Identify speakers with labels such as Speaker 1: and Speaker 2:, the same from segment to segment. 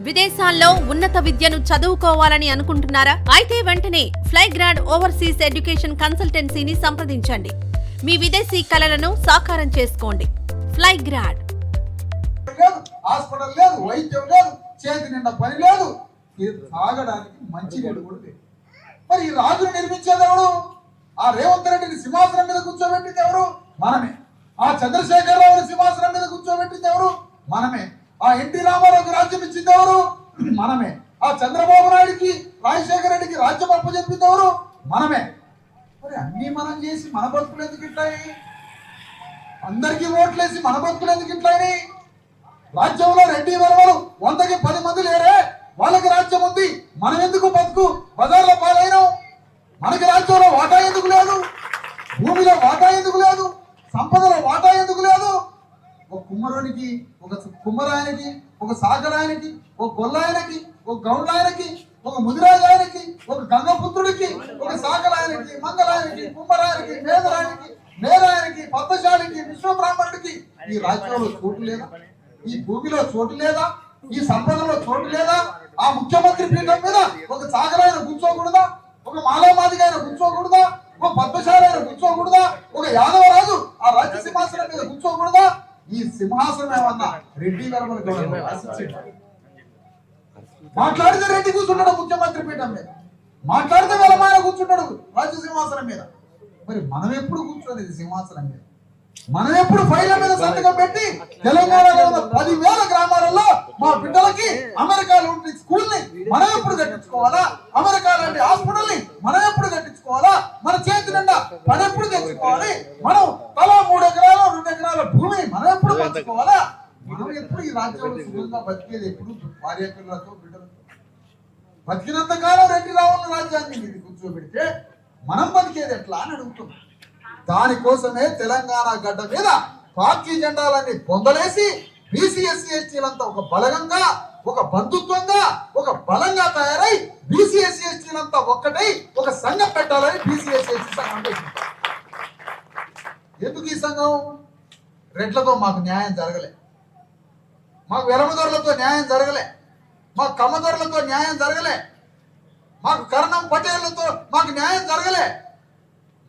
Speaker 1: విదేశాల్లో ఉన్నత విద్యను చదువుకోవాలని అనుకుంటున్నారా? అయితే వెంటనే ఫ్లైగ్రాడ్ ఓవర్సీస్ ఎడ్యుకేషన్ కన్సల్టెన్సీని సంప్రదించండి. మీ విదేశీ కలలను సాకారం చేసుకోండి. ఫ్లైగ్రాడ్.
Speaker 2: హాస్పిటల్ లేదు, వైద్యం లేదు, చేతి నిండా పని లేదు, తాగడానికి మంచి నీళ్ళు కూడా లేదు. మరి ఈ రాజును నిర్మించేది ఎవరు? ఆ రేవంత్ రెడ్డిని సింహాసనం మీద కూర్చోబెట్టింది ఎవరు? మనమే. ఆ చంద్రశేఖరరావుని సింహాసనం మీద కూర్చోబెట్టింది ఎవరు? మనమే. ఆ ఎన్టీ రామారావుకి రాజ్యం ఇచ్చింది ఎవరు? మనమే. ఆ చంద్రబాబు నాయుడికి, రాజశేఖర రెడ్డికి రాజ్యం అప్పచెప్పింది ఎవరు? మనమే. మరి అన్ని మనం చేసి మన బతుకులు ఎందుకు ఇట్లాయి? అందరికీ ఓట్లేసి మన బతుకులు ఎందుకు ఇట్లాయి? రాజ్యంలో రెడ్డి వరవలు 100కి 10 మంది లేరే, వాళ్ళకి రాజ్యం ఉంది, మనం ఎందుకు బతుకు బజార్ల పాలైనాం? మనకి రాజ్యంలో వాటా ఎందుకు లేదు? భూమిలో వాటా ఎందుకు లేదు? సంపదలో వాటా ఎందుకు లేదు? ఒక కుమ్మరునికి, ఒక కుమ్మరాయనకి, ఒక సాగరాయనకి, ఒక గొల్లాయనకి, ఒక గౌండ్లాయనకి, ఒక ముదిరాజాయనకి, ఒక గంగపుత్రుడికి, ఒక సాగరాయనకి, మంగళాయనకి, కుమ్మరాయనకి, మేధాయనకి, పద్మశాలికి, విశ్వబ్రాహ్మణుడికి ఈ రాజ్యంలో చోటు లేదా? ఈ భూమిలో చోటు లేదా? ఈ సంపదలో చోటు లేదా? ఆ ముఖ్యమంత్రి పీఠం మీద ఒక సాగరాయన కూర్చోకూడదా? ఒక మాలామాదిగా ఆయన కూర్చోకూడదా? ఒక పద్మశాలి ఆయన కూర్చోకూడదా? ఒక యాదవరాజు ఆ రాజ్య సింహాసనం మీద కూర్చోకూడదా? ఈ సింహాసనం ఏమన్నా రెడ్డి మాట్లాడితే రెడ్డి కూర్చున్నాడు ముఖ్యమంత్రి పీఠం మీద, మాట్లాడితే వెలమాయ కూర్చున్నాడు రాజ్య సింహాసనం మీద. మరి మనం ఎప్పుడు కూర్చోలేదు సింహాసనం మీద? మనం ఎప్పుడు ఫైళ్ళ మీద సంతకం పెట్టి తెలంగాణలో ఉన్న 10,000 గ్రామాలలో మా బిడ్డలకి అమెరికా లాంటి స్కూల్ ని మనం ఎప్పుడు కట్టించుకోవాలా? అమెరికా లాంటి హాస్పిటల్ ని మనం ఎప్పుడు కట్టించుకోవాలా? మన చేతి నిండా పని ఎప్పుడు తెచ్చుకోవాలి? మనం తలా 3 ఎకరాలు 2 ఎకరాల భూమి మనం ఎప్పుడు పంచుకోవాలా? మనం ఎప్పుడు ఈ రాజ్యంలో సుఖంగా బతికేది ఎప్పుడు? భార్య పిల్లలతో, బిడ్డలతో బతికినంత కాలం రెడ్డి రావుల రాజ్యాన్ని ఇది కూర్చోబెడితే మనం బతికేది ఎట్లా అని అడుగుతున్నాం. దానికోసమే తెలంగాణ గడ్డ మీద పార్టీ జెండాలన్నీ పొందలేసి బీసీ ఎస్సీ ఎస్టీలంతా ఒక బలగంగా, ఒక బంధుత్వంగా, ఒక బలంగా తయారై బీసీ ఎస్సీ ఎస్టీలంతా ఒక్కటై ఒక సంఘం పెట్టాలని బీసీ ఎస్సీ ఎస్టీ సంఘం పెట్టింది. ఎందుకు ఈ సంఘం? రెడ్లతో మాకు న్యాయం జరగలే, మాకు వెలమదొరలతో న్యాయం జరగలే, మాకు కమ్మదొరలతో న్యాయం జరగలే, మాకు కర్ణం పటేళ్లతో మాకు న్యాయం జరగలే.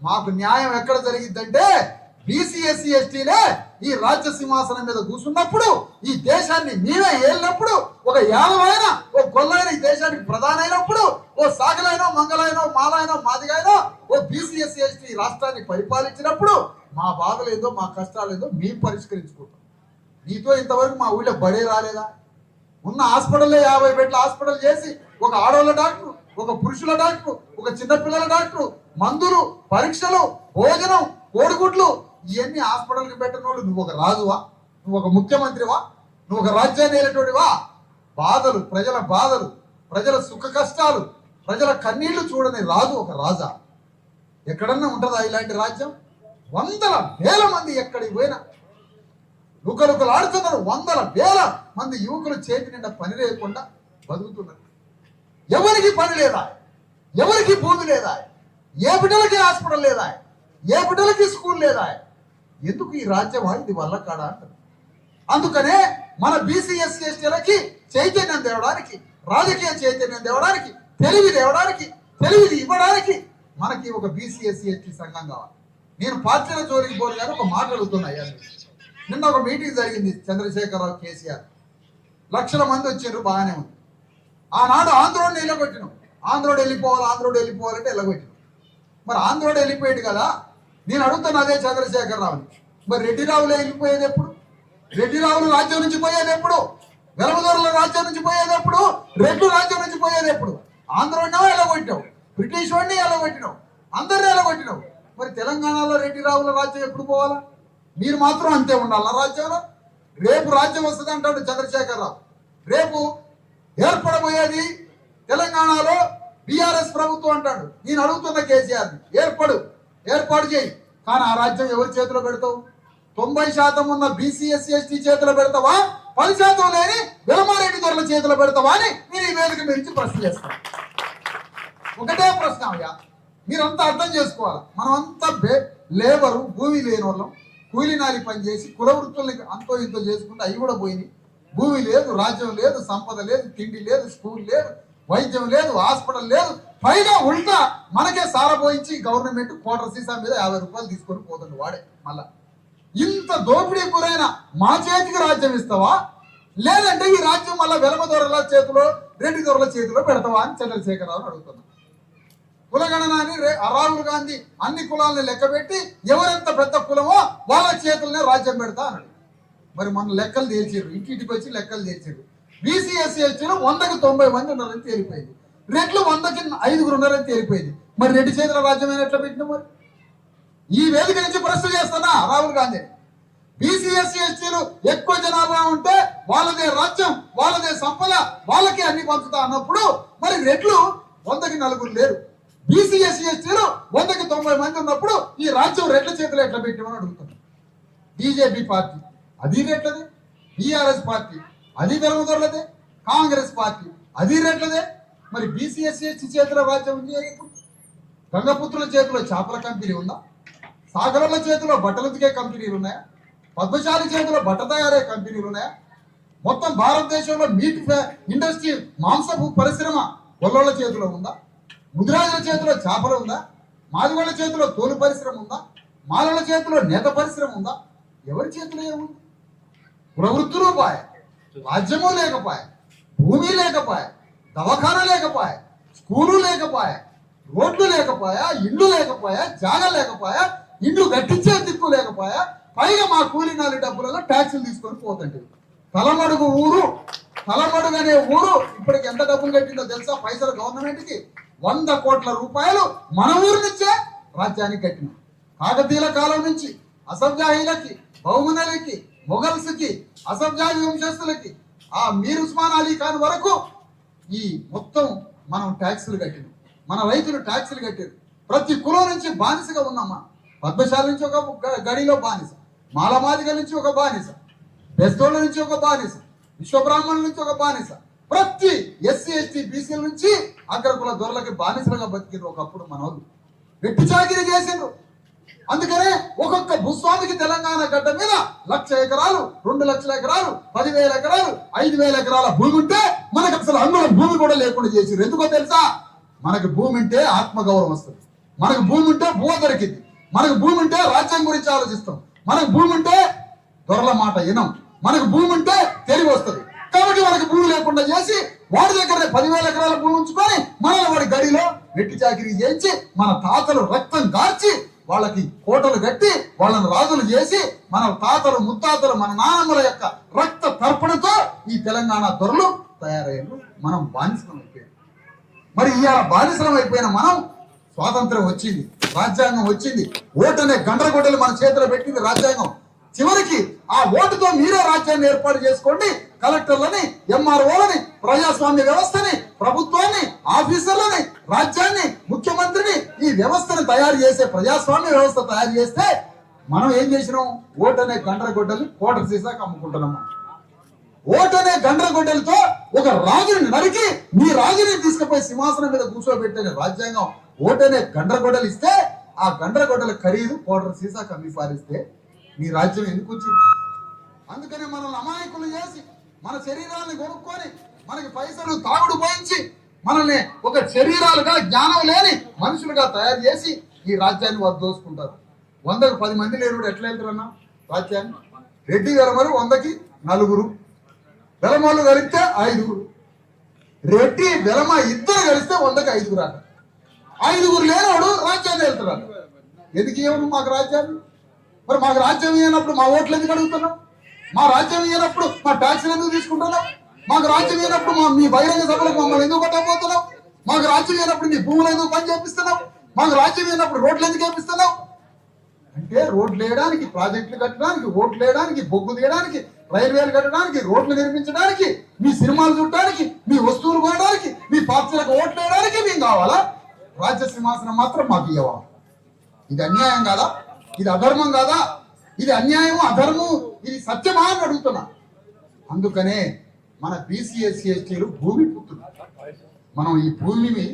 Speaker 2: మాకు న్యాయం ఎక్కడ జరిగిద్దంటే బీసీ ఎస్సీ ఎస్టీలే ఈ రాజ్య సింహాసనం మీద కూర్చున్నప్పుడు, ఈ దేశాన్ని మేమే ఏలినప్పుడు, ఒక యాదవైన, ఒక గొల్లైన ఈ దేశానికి ప్రధాన అయినప్పుడు, ఓ సాగలైనో, మంగళైనో, మాలైనో, మాదిగైనో ఓ బీసీ ఎస్సీ ఎస్టీ రాష్ట్రాన్ని పరిపాలించినప్పుడు మా బాధలు ఏదో, మా కష్టాలు ఏదో మేము పరిష్కరించుకుంటాం. నీతో ఇంతవరకు మా ఊళ్ళో బడే రాలేదా? ఉన్న హాస్పిటల్లో 50 బెడ్ల హాస్పిటల్ చేసి ఒక ఆడవాళ్ళ డాక్టర్, ఒక పురుషుల డాక్టర్, ఒక చిన్నపిల్లల డాక్టర్, మందులు, పరీక్షలు, భోజనం, కోడిగుడ్లు ఇవన్నీ హాస్పిటల్కి పెట్టినోడు నువ్వు ఒక రాజువా? నువ్వు ఒక ముఖ్యమంత్రివా? నువ్వు ఒక రాజ్యాన్ని ఏలేటోడివా? బాధలు, ప్రజల బాధలు, ప్రజల సుఖ కష్టాలు, ప్రజల కన్నీళ్లు చూడని రాజు ఒక రాజా? ఎక్కడన్నా ఉంటుందా ఇలాంటి రాజ్యం? 100,000 మంది ఎక్కడికి పోయినా లుకలుకలాడుతున్నారు. 100,000 మంది యువకులు చేతి నిండా పని లేకుండా బతుకుతున్నారు. ఎవరికి పని లేదా? ఎవరికి భూమి లేదా? ఏ బిడ్డలకి హాస్పిటల్ లేదా? ఏ బిడ్డలకి స్కూల్ లేదా? ఎందుకు ఈ రాజ్యమా ఇది వల్ల కాడా అంటారు. అందుకనే మన బీసీ ఎస్సీ ఎస్టీలకి చైతన్యం తేవడానికి, రాజకీయ చైతన్యం తేవడానికి, తెలివి తేవడానికి, తెలివిని ఇవ్వడానికి మనకి ఒక బీసీ ఎస్సీ ఎస్టీ సంఘం కావాలి. నేను పార్టీల జోలికి పోను కానీ ఒక మాట అడుగుతున్నాయి. నిన్న ఒక మీటింగ్ జరిగింది చంద్రశేఖరరావు, కేసీఆర్, లక్షల మంది వచ్చారు, బాగానే ఉంది. ఆనాడు ఆంధ్రోడిని వెళ్ళగొట్టినాం. ఆంధ్రోడు వెళ్ళిపోవాలంటే వెళ్ళగొట్టినాం. మరి ఆంధ్రోడు వెళ్ళిపోయాడు కదా. నేను అడుగుతాను అదే చంద్రశేఖరరావుని, మరి రెడ్డిరావులు వెళ్ళిపోయేది ఎప్పుడు? రెడ్డిరావులు రాజ్యం నుంచి పోయేది ఎప్పుడు? వెలమదొరల రాజ్యం నుంచి పోయేది ఎప్పుడు? రెడ్డి రాజ్యం నుంచి పోయేది ఎప్పుడు? ఆంధ్రోడినో వెళ్ళగొట్టినావు, బ్రిటిష్ వాడిని వెళ్ళగొట్టినావు, అందరినీ వెళ్ళగొట్టినావు. మరి తెలంగాణలో రెడ్డిరావుల రాజ్యం ఎప్పుడు పోవాలా? మీరు మాత్రం అంతే ఉండాలి రాజ్యంలో. రేపు రాజ్యం వస్తుంది అంటాడు చంద్రశేఖరరావు. రేపు ఏర్పడబోయేది తెలంగాణలో బీఆర్ఎస్ ప్రభుత్వం అంటాడు. నేను అడుగుతున్న కేసీఆర్ని, ఏర్పాటు చేయి. కానీ ఆ రాజ్యం ఎవరి చేతిలో పెడతావు? 90% ఉన్న బీసీ ఎస్సీ ఎస్టీ చేతిలో పెడతావా? 10% లేని వెలమారెడ్డి దొరల చేతిలో పెడతావా అని నేను ఈ వేదిక మీద ప్రశ్న చేస్తాను. ఒకటే ప్రశ్న అయ్యా, మీరంతా అర్థం చేసుకోవాలి. మనమంతా లేబరు, భూమి లేని వాళ్ళం, కూలీనాలి పని చేసి కుల వృత్తుల్ని అంతో ఇంతో చేసుకుంటే అవి కూడా పోయినాయి. భూమి లేదు, రాజ్యం లేదు, సంపద లేదు, తిండి లేదు, స్కూల్ లేదు, వైద్యం లేదు, హాస్పిటల్ లేదు. పైగా ఉల్టా మనకే సారపోయించి గవర్నమెంట్ కోటర్ సీసా మీద 50 రూపాయలు తీసుకొని పోతుంది వాడే. మళ్ళా ఇంత దోపిడీ గురైన మా చేతికి రాజ్యం ఇస్తావా, లేదంటే ఈ రాజ్యం మళ్ళా వెలమ దొరల చేతిలో, రెడ్డి దొరల చేతిలో పెడతావా అని చంద్రశేఖరరావు అడుగుతున్నా. కులగణనాన్ని రాహుల్ గాంధీ అన్ని కులాలని లెక్కబెట్టి ఎవరెంత పెద్ద కులమో వాళ్ళ చేతులనే రాజ్యం పెడతా అన్నాడు. మరి మన లెక్కలు తేల్చారు, ఇంటికి వచ్చి లెక్కలు తేల్చారు. బీసీ ఎస్సీ ఎస్టీలో 100కి 90 మంది ఉన్నారని తేలిపోయింది. రెడ్లు 100కి 5 ఉన్నారని తేలిపోయింది. మరి రెడ్డి చేతుల రాజ్యం ఎట్లా పెట్టినా? మరి ఈ వేదిక నుంచి ప్రశ్న చేస్తున్నా రాహుల్ గాంధీ. బీసీ ఎస్సీ ఎస్టీలు ఎక్కువ జనాభా ఉంటే వాళ్ళదే రాజ్యం, వాళ్ళదే సంపద, వాళ్ళకి అన్ని పంచుతా అన్నప్పుడు మరి రెడ్లు 100కి 4 లేరు. బీసీ ఎస్సీ ఎస్టీలు 100కి 90 మంది ఉన్నప్పుడు ఈ రాజ్యం రెడ్ల చేతులు ఎట్లా పెట్టామని అడుగుతున్నారు. బీజేపీ పార్టీ అది రెట్లదే, బీఆర్ఎస్ పార్టీ అది వెలమదొరలదే, కాంగ్రెస్ పార్టీ అది రెట్లదే. మరి బీసీ ఎస్సీ ఎస్టీ చేతుల రాజ్యం ఉంది. గంగపుత్రుల చేతిలో చేపల కంపెనీ ఉందా? సాగరుల చేతిలో బట్టలు ఉతికే కంపెనీలు ఉన్నాయా? పద్మశాలి చేతిలో బట్ట తయారయ్యే కంపెనీలు ఉన్నాయా? మొత్తం భారతదేశంలో మీట్ ఇండస్ట్రీ, మాంసపు పరిశ్రమ గొల్లోళ్ళ చేతిలో ఉందా? ముదిరాజుల చేతిలో చేపలు ఉందా? మాదిగోళ్ళ చేతిలో తోలు పరిశ్రమ ఉందా? మాలల చేతిలో నేత పరిశ్రమ ఉందా? ఎవరి చేతిలో ఏముంది? ప్రవృత్తులు పాయ, రాజ్యము లేకపోయా, భూమి లేకపోయా, దవాఖాన లేకపోయా, స్కూలు లేకపోయా, రోడ్లు లేకపోయా, ఇండ్లు లేకపోయా, జాగా లేకపోయా, ఇండ్లు కట్టించే దిక్కు లేకపోయా, పైగా మా కూలీనాలి డబ్బులలో ట్యాక్సులు తీసుకొని పోతుంటే తలమడుగు ఊరు, తలమడుగు అనే ఊరు ఇప్పటికి ఎంత డబ్బులు కట్టిందో తెలుసా? పైసలు గవర్నమెంట్కి 100 కోట్ల రూపాయలు మన ఊరు నుంచే రాజ్యానికి కట్టినాం. కాకతీయుల కాలం నుంచి అసఫ్జాహీలకి, బహుమనులకి, మొఘల్స్కి, అసఫ్జాహీ వంశస్థులకి, ఆ మీర్ ఉస్మాన్ అలీ ఖాన్ వరకు ఈ మొత్తం మనం ట్యాక్సులు కట్టినాం. మన రైతులు ట్యాక్సులు కట్టారు. ప్రతి కులం నుంచి బానిసగా ఉన్నామా? పద్మశాల నుంచి ఒక గడిలో బానిస, మాలమాదిగ నుంచి ఒక బానిస, బెస్తోళ్ళ నుంచి ఒక బానిస, విశ్వబ్రాహ్మణుల నుంచి ఒక బానిస, ప్రతి ఎస్సీ ఎస్టీ బీసీల నుంచి అగ్రకుల దొరలకి బానిసలుగా బతికిండ్రు ఒకప్పుడు మన వాళ్ళు. వెట్టి చాకిరీ చేసిండ్రు. అందుకనే ఒక్కొక్క భూస్వామికి తెలంగాణ గడ్డ మీద 1,00,000 ఎకరాలు, 2,00,000 ఎకరాలు, 10,000 ఎకరాలు, 5,000 ఎకరాల భూమి ఉంటే మనకు అసలు అందులో భూమి కూడా లేకుండా చేసిరు. ఎందుకో తెలుసా? మనకు భూమి ఉంటే ఆత్మగౌరవం వస్తుంది, మనకు భూమి ఉంటే భూ దొరికింది, మనకు భూమి ఉంటే రాజ్యం గురించి ఆలోచిస్తాం, మనకు భూమి ఉంటే దొరల మాట వినం, మనకు భూమి ఉంటే తెలివి వస్తుంది. కాబట్టి మనకు భూమి లేకుండా చేసి వాడి దగ్గర 10,000 ఎకరాల భూమి ఉంచుకొని మనల్ని వాడి గడిలో వెట్టి చాకిరీ చేయించి మన తాతలు రక్తం కార్చి వాళ్ళకి కోటలు కట్టి వాళ్ళని రాజులు చేసి మన తాతలు ముత్తాతలు మన నాన్నమ్మల యొక్క రక్త తర్పణతో ఈ తెలంగాణ దొరలు తయారయ్యారు. మనం బానిసలం అయిపోయాం. మరి ఇవాళ బానిసలం అయిపోయిన మనం స్వాతంత్రం వచ్చింది, రాజ్యాంగం వచ్చింది, ఓటు అనే గండ్రగొడ్డలు మన చేతిలో పెట్టింది రాజ్యాంగం. చివరికి ఆ ఓటుతో మీరే రాజ్యాన్ని ఏర్పాటు చేసుకోండి. కలెక్టర్లని, ఎంఆర్ఓలని, ప్రజాస్వామ్య వ్యవస్థని, ప్రభుత్వాన్ని, ఆఫీసర్లని, రాజ్యాన్ని, ముఖ్యమంత్రిని, ఈ వ్యవస్థను తయారు చేసే ప్రజాస్వామ్య వ్యవస్థ తయారు చేస్తే మనం ఏం చేసినాం? ఓటు అనే గండ్రగొడ్డలు కోటర్ సీసాకి అమ్ముకుంటున్నాం. ఓటు అనే గండ్రగొడ్డలతో ఒక రాజుని నరికి మీ రాజుని తీసుకుపోయి సింహాసనం మీద కూర్చోబెట్టిన రాజ్యాంగం ఓటు అనే గండ్రగొడ్డలు ఇస్తే ఆ గండ్రగొడ్డల ఖరీదు కోటర్ సీసాకి అమ్మి పారిస్తే నీ రాజ్యం ఎందుకు వచ్చింది? అందుకనే మనల్ని అమాయకులు చేసి మన శరీరాన్ని కొనుక్కొని మనకి పైసలు తాగుడు పోయించి మనల్ని ఒక శరీరాలుగా జ్ఞానం లేని మనుషులుగా తయారు చేసి ఈ రాజ్యాన్ని వారు దోసుకుంటారు. 100కు 10 మంది లేరు ఎట్లా వెళ్తారన్నా రాజ్యాన్ని? రెడ్డి వెలమరు 100కి 4, వెలమోళ్ళు కలిస్తే 5, రెడ్డి వెలమ ఇద్దరు కలిస్తే 100కి 5 రాక 5 లేనోడు రాజ్యాన్ని వెళ్తున్నారు. ఎందుకు ఇవ్వను మాకు రాజ్యాన్ని? మరి మాకు రాజ్యం ఇవ్వనప్పుడు మా ఓట్లు ఎందుకు అడుగుతున్నాం? మా రాజ్యం ఇవ్వనప్పుడు మా ట్యాక్స్లు ఎందుకు తీసుకుంటున్నాం? మాకు రాజ్యం ఇవ్వనప్పుడు మీ బహిరంగ సభలకు మమ్మల్ని ఎందుకు కొట్టకపోతున్నాం? మాకు రాజ్యం ఇవ్వనప్పుడు నీ భూములు ఎందుకు పని చేపిస్తున్నావు? మాకు రాజ్యం ఇవ్వనప్పుడు రోడ్లు ఎందుకు వేపిస్తున్నావు? అంటే రోడ్లు వేయడానికి, ప్రాజెక్టులు కట్టడానికి, ఓట్లు వేయడానికి, బొగ్గు తీయడానికి, రైల్వేలు కట్టడానికి, రోడ్లు నిర్మించడానికి, మీ సినిమాలు చూడడానికి, మీ వస్తువులు కొనడానికి, మీ పార్టీలకు ఓట్లు వేయడానికి మేము కావాలా? రాజ్య సింహాసనం మాత్రం మాకు ఇవ్వాలి. ఇది అన్యాయం కాదా? ఇది అధర్మం కాదా? ఇది అన్యాయం, అధర్మం, ఇది సత్యమా అని అడుగుతున్నా. అందుకనే మన బీసీ ఎస్సీ ఎస్టీలు భూమి పుత్రులు. మనం ఈ భూమిని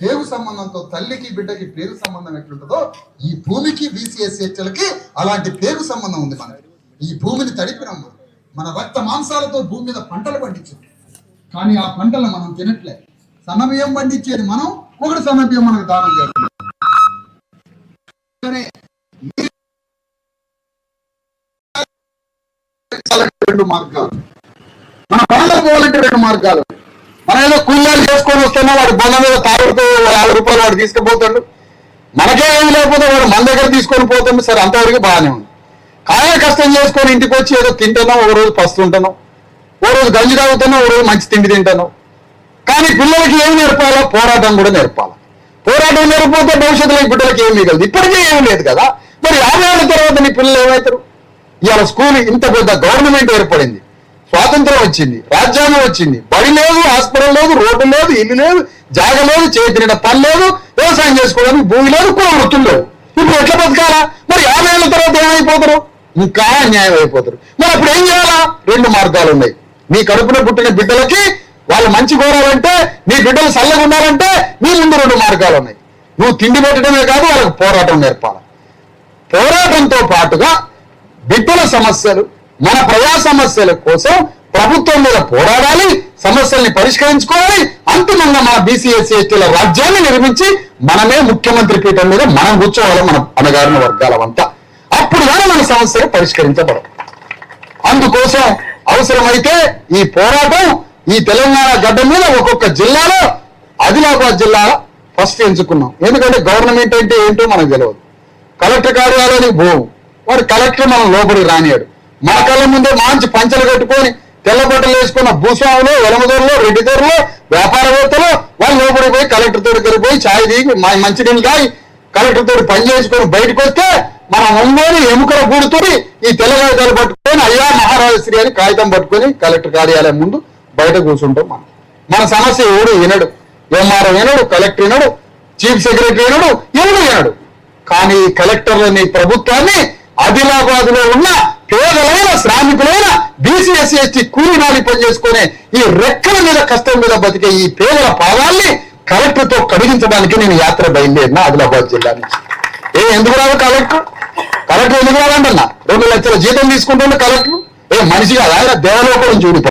Speaker 2: పేరు సంబంధంతో, తల్లికి బిడ్డకి పేరు సంబంధం ఎట్లుంటుందో ఈ భూమికి బీసీ ఎస్సీ ఎస్టీలకి అలాంటి పేరు సంబంధం ఉంది. మనకి ఈ భూమిని తడిపినాం, మన రక్త మాంసాలతో భూమి మీద పంటలు పండించింది. కానీ ఆ పంటలు మనం తినట్లే. సన్నబియ్యం పండించేది మనం, ఒకటి సన్నబియ్యం మనకు దానం చేస్తున్నాం. రెండు మార్గాలు, మన పనులకు పోవాలంటే రెండు మార్గాలు. మనం ఏదో కూలీలు చేసుకొని వస్తున్నా, వాడు బంధం మీద తాగుడుతూ 50 రూపాయలు వాడు తీసుకుపోతాడు. మనకే ఏమి లేకపోతే వాడు మన దగ్గర తీసుకొని పోతాడు. సరే, అంతవరకు బాగానే ఉంది. కాయ కష్టం చేసుకొని ఇంటికి వచ్చి ఏదో తింటున్నాం, ఒక రోజు పస్తుంటున్నాం, ఓ రోజు గంజి తాగుతున్నాం, ఓ రోజు మంచి తిండి తింటున్నాం. కానీ పిల్లలకి ఏం నేర్పాలో? పోరాటం కూడా నేర్పాలి. పోరాటం నేర్పకపోతే భవిష్యత్తులో ఈ బిడ్డలకి ఏం మిగలదు. ఇప్పటికే ఏం లేదు కదా. మరి 50 ఏళ్ళ తర్వాత నీ పిల్లలు ఏమవుతారు? ఇవాళ స్కూల్ ఇంత పెద్ద గవర్నమెంట్ ఏర్పడింది, స్వాతంత్రం వచ్చింది, రాజ్యాంగం వచ్చింది, బడి లేదు, హాస్పిటల్ లేదు, రోడ్డు లేదు, ఇల్లు లేదు, జాగ లేదు, చేతిన పని లేదు, వ్యవసాయం చేసుకోవడానికి భూమి లేదు, కుల వృత్తులు లేవు. ఇప్పుడు ఎట్లా బతకాలా? మరి 50 ఏళ్ళ తర్వాత ఏమైపోతారు? ఇంకా అన్యాయం అయిపోతారు. మరి అప్పుడు ఏం చేయాలా? రెండు మార్గాలు ఉన్నాయి. నీ కడుపున పుట్టిన బిడ్డలకి వాళ్ళు మంచి కోరాలంటే, నీ బిడ్డలు చల్లగా ఉండాలంటే నీ ముందు రెండు మార్గాలు ఉన్నాయి. నువ్వు తిండి పెట్టడమే కాదు, వాళ్ళకి పోరాటం నేర్పాలి. పోరాటంతో పాటుగా బిడ్డల సమస్యలు, మన ప్రజా సమస్యల కోసం ప్రభుత్వం మీద పోరాడాలి, సమస్యల్ని పరిష్కరించుకోవాలి. అంతిమంగా మన బీసీ ఎస్సీ ఎస్టీల రాజ్యాన్ని నిర్మించి మనమే ముఖ్యమంత్రి పీఠం మీద మనం కూర్చోవాలి, మన అణగారిన వర్గాలవంతా. అప్పుడు కానీ మన సమస్యలు పరిష్కరించబడవు. అందుకోసం అవసరమైతే ఈ పోరాటం ఈ తెలంగాణ గడ్డ మీద ఒక్కొక్క జిల్లాలో, ఆదిలాబాద్ జిల్లా ఫస్ట్ ఎంచుకున్నాం. ఎందుకంటే గవర్నమెంట్ అంటే ఏంటో మనకు తెలియదు. కలెక్టర్ కార్యాలయానికి పోవు, వాడు కలెక్టర్ మనం లోపలికి రానియాడు. మన కళ్ళ ముందే మంచి పంచలు కట్టుకొని తెల్ల బట్టలు వేసుకున్న భూస్వాములు, వెలమదొరలు, రెడ్డిదొరలు, వ్యాపారవేత్తలు వాళ్ళు లోపలికి పోయి కలెక్టర్ తోటి కలిపోయి ఛాయ్ దిగి మంచినీళ్ళు తాగి కలెక్టర్ తోటి పని చేసుకొని బయటకు వస్తే మనం ఒంగోని ఎముకల గూడుతో ఈ తెల్లగాయలు పట్టుకొని అయ్యా మహారాజశ్రీ అని కాగితం పట్టుకొని కలెక్టర్ కార్యాలయం ముందు బయట కూర్చుంటాం. మన సమస్య ఎవడు వినడు, ఎంఆర్ఓ వినడు, కలెక్టర్ వినడు, చీఫ్ సెక్రటరీ వినడు, ఎవడు వినడు. కానీ కలెక్టర్లని ప్రభుత్వాన్ని ఆదిలాబాద్ లో ఉన్న పేదలైన శ్రామికులైన బీసీ ఎస్సీ ఎస్టీ కూలి నాలి పని చేసుకునే ఈ రెక్కల మీద కష్టం మీద బతికే ఈ పేదల పాదాల్ని కలెక్టర్ తో కడిగించడానికి నేను యాత్ర బయలుదేరిన ఆదిలాబాద్ జిల్లా నుంచి. ఎందుకు రాదు కలెక్టర్ ఎందుకు రాదంటన్నా? 2 లక్షల జీతం తీసుకుంటున్న కలెక్టర్ మనిషి కాదు, ఆయన దేవలోకం చూడిపో.